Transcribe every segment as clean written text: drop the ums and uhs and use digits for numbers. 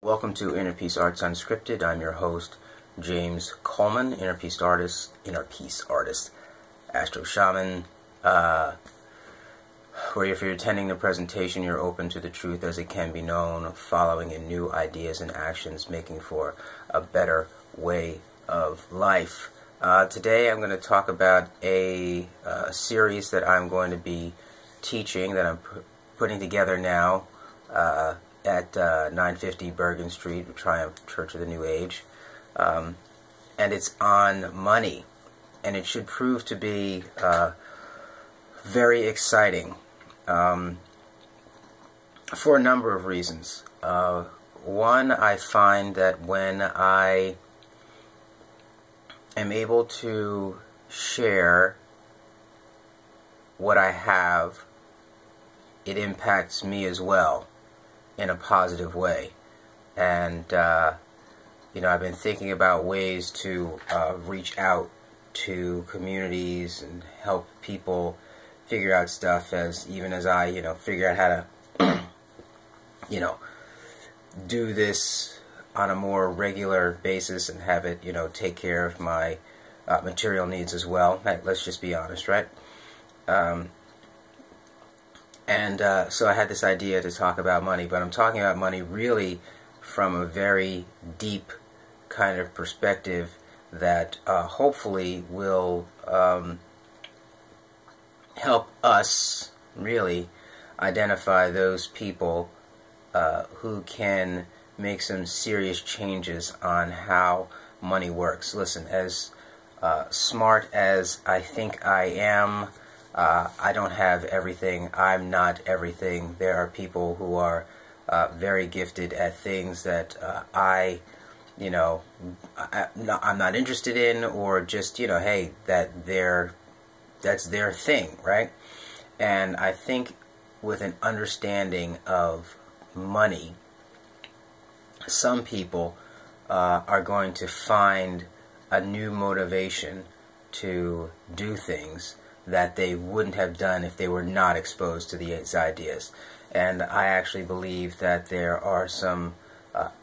Welcome to Inner Peace Arts Unscripted. I'm your host, James Coleman, Inner Peace Artist, Astro Shaman. Where if you're attending the presentation, you're open to the truth as it can be known, following in new ideas and actions, making for a better way of life. Today I'm going to talk about a series that I'm going to be teaching, that I'm putting together now at 950 Bergen Street, Triumph Church of the New Age. And it's on money. And it should prove to be very exciting for a number of reasons. One, I find that when I am able to share what I have, it impacts me as well in a positive way. And I've been thinking about ways to reach out to communities and help people figure out stuff, even as I figure out how to do this on a more regular basis and have it take care of my material needs as well. Hey, let's just be honest, right? So I had this idea to talk about money, but I'm talking about money really from a very deep kind of perspective that hopefully will help us really identify those people who can make some serious changes on how money works. Listen, as smart as I think I am, I don't have everything. I'm not everything. There are people who are very gifted at things that I'm not interested in, or just hey, that's their thing, right? And I think with an understanding of money, some people are going to find a new motivation to do things that they wouldn't have done if they were not exposed to these ideas. And I actually believe that there are some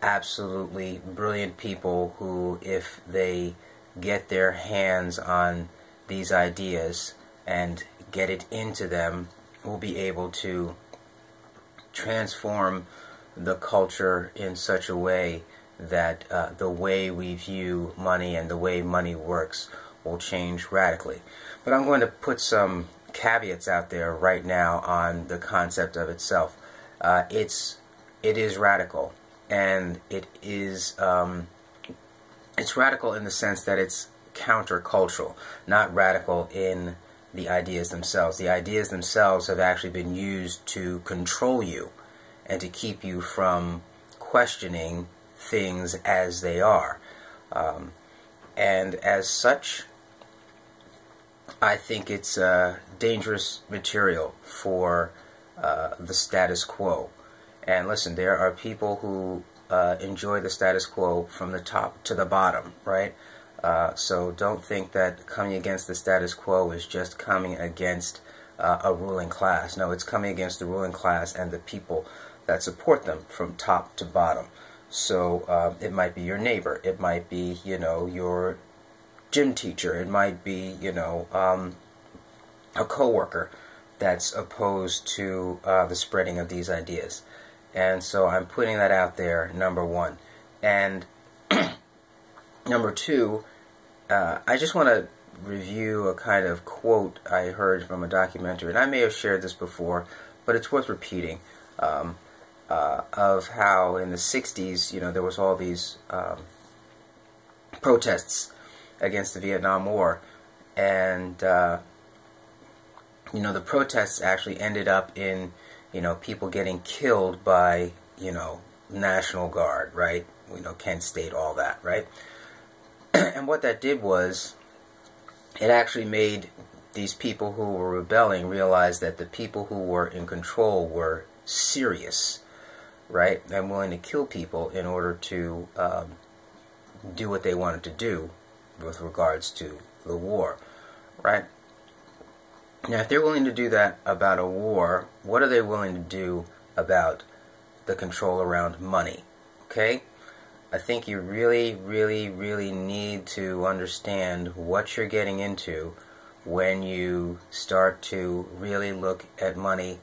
absolutely brilliant people who, if they get their hands on these ideas and get it into them, will be able to transform the culture in such a way that the way we view money and the way money works will change radically. But I'm going to put some caveats out there right now on the concept of itself. It is radical, and it's radical in the sense that it's countercultural, not radical in the ideas themselves. The ideas themselves have actually been used to control you and to keep you from questioning things as they are. And as such, I think it's dangerous material for the status quo. And listen, there are people who enjoy the status quo from the top to the bottom, right? So don't think that coming against the status quo is just coming against a ruling class. No, it's coming against the ruling class and the people that support them from top to bottom. So it might be your neighbor, it might be your gym teacher, it might be a coworker that's opposed to the spreading of these ideas. And so I'm putting that out there, number one. And number two, I just want to review a kind of quote I heard from a documentary, and I may have shared this before, but it's worth repeating, of how in the 60s, there was all these protests against the Vietnam War, and the protests actually ended up in people getting killed by National Guard, right? Kent State, all that, right? And what that did was, it actually made these people who were rebelling realize that the people who were in control were serious, right? And willing to kill people in order to do what they wanted to do with regards to the war, right? Now, if they're willing to do that about a war, what are they willing to do about the control around money? Okay? I think you really, really, really need to understand what you're getting into when you start to really look at money,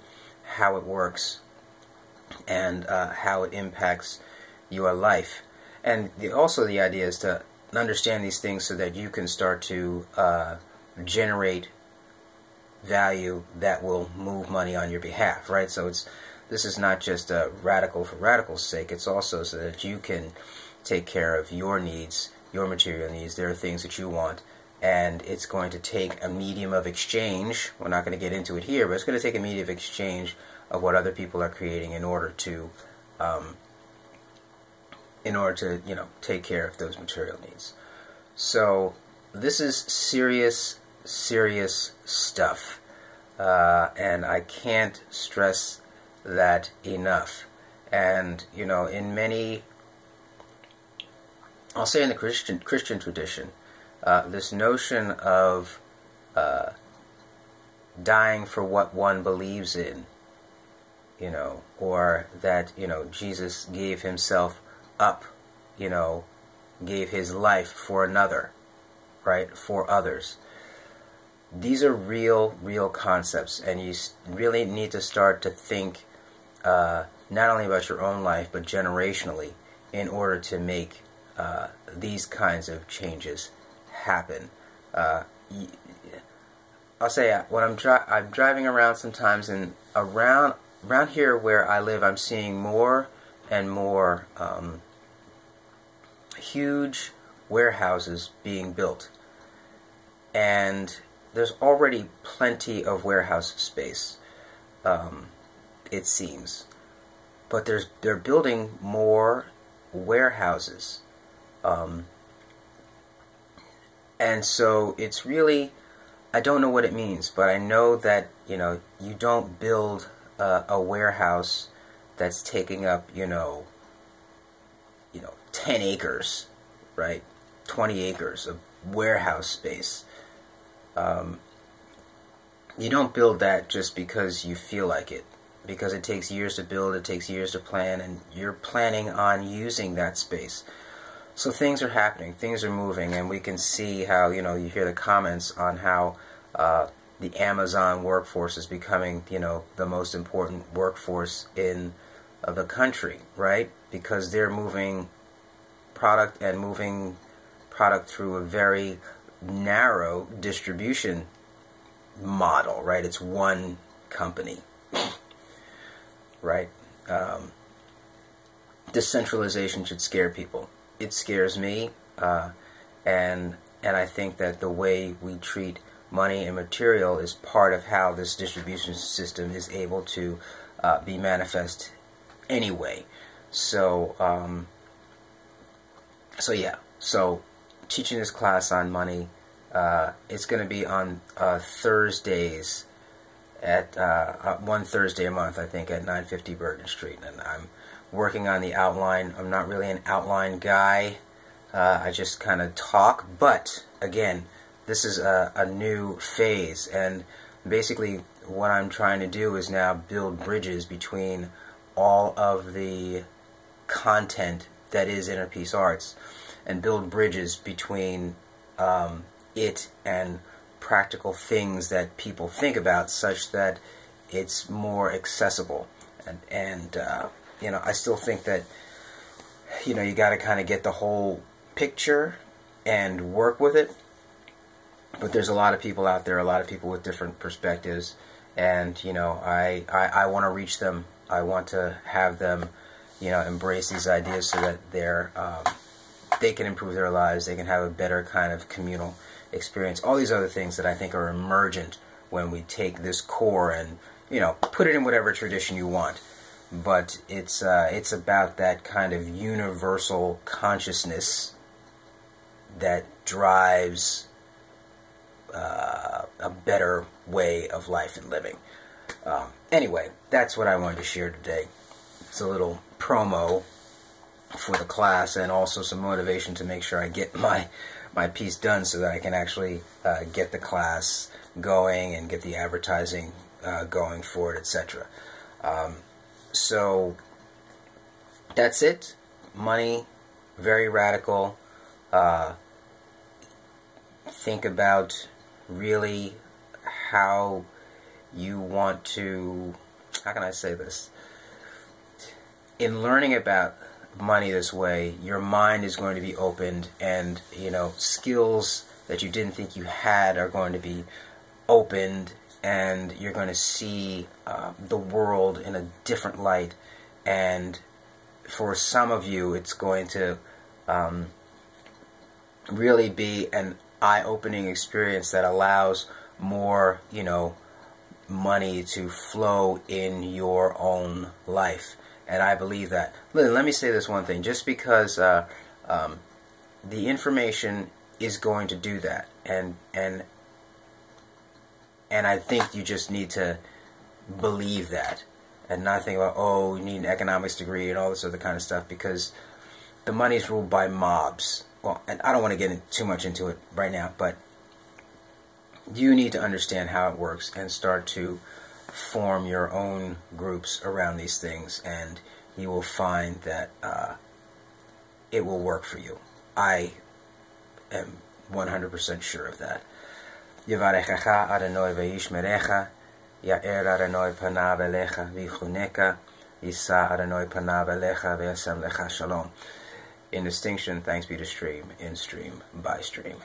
how it works, and how it impacts your life. And also the idea is to understand these things so that you can start to generate value that will move money on your behalf, right? So this is not just radical for radical's sake. It's also so that you can take care of your needs, your material needs. There are things that you want, and it's going to take a medium of exchange. We're not going to get into it here, but it's going to take a medium of exchange of what other people are creating in order to take care of those material needs. So this is serious stuff, and I can't stress that enough. And in many, I'll say in the Christian tradition, this notion of dying for what one believes in, or that Jesus gave himself up, gave his life for another, right, for others. These are real concepts, and you really need to start to think not only about your own life, but generationally, in order to make these kinds of changes happen. I'll say when I'm driving around sometimes, and around here where I live, I'm seeing more and more huge warehouses being built, and there's already plenty of warehouse space, it seems, but they're building more warehouses, and so it's really, I don't know what it means, but I know that you don't build a warehouse that's taking up 10 acres, right, 20 acres of warehouse space. You don't build that just because you feel like it, because it takes years to build, it takes years to plan, and you're planning on using that space. So things are happening, things are moving, and we can see how, you hear the comments on how the Amazon workforce is becoming, the most important workforce in the country, right? Because they're moving product through a very narrow distribution model, right? It's one company, right? Decentralization should scare people. It scares me, and I think that the way we treat money and material is part of how this distribution system is able to be manifest anyway. So so teaching this class on money, it's going to be on Thursdays at one Thursday a month, I think, at 950 Bergen Street, and I'm working on the outline. I'm not really an outline guy. I just kind of talk, but again, this is a new phase, and basically what I'm trying to do is now build bridges between all of the content that is Inner Peace Arts, and build bridges between it and practical things that people think about, such that it's more accessible. And I still think that you got to kind of get the whole picture and work with it. But there's a lot of people out there, a lot of people with different perspectives, and I want to reach them. I want to have them, embrace these ideas so that they can improve their lives. They can have a better kind of communal experience. All these other things that I think are emergent when we take this core and put it in whatever tradition you want. But it's about that kind of universal consciousness that drives a better way of life and living. Anyway, that's what I wanted to share today. It's a little promo for the class, and also some motivation to make sure I get my piece done so that I can actually get the class going and get the advertising going for it, etc. So that's it. money, very radical. Think about really how you want to, how can I say this? In learning about money this way, your mind is going to be opened, and skills that you didn't think you had are going to be opened, and you're going to see the world in a different light. And for some of you, it's going to really be an eye-opening experience that allows more, money to flow in your own life. And I believe that. Let me say this one thing. Just because the information is going to do that, and I think you just need to believe that, and not think about, oh, you need an economics degree and all this other kind of stuff, because the money's ruled by mobs. Well, and I don't want to get too much into it right now, but you need to understand how it works and start to form your own groups around these things, and you will find that it will work for you. I am 100% sure of that. Yevarechecha Adonai ve'yishmerecha, Ya'er Adonai panav elecha v'yichuneka, Yisa Adonai panav elecha ve'yasem lecha shalom. In distinction, thanks be to Stream, in Stream, by Stream.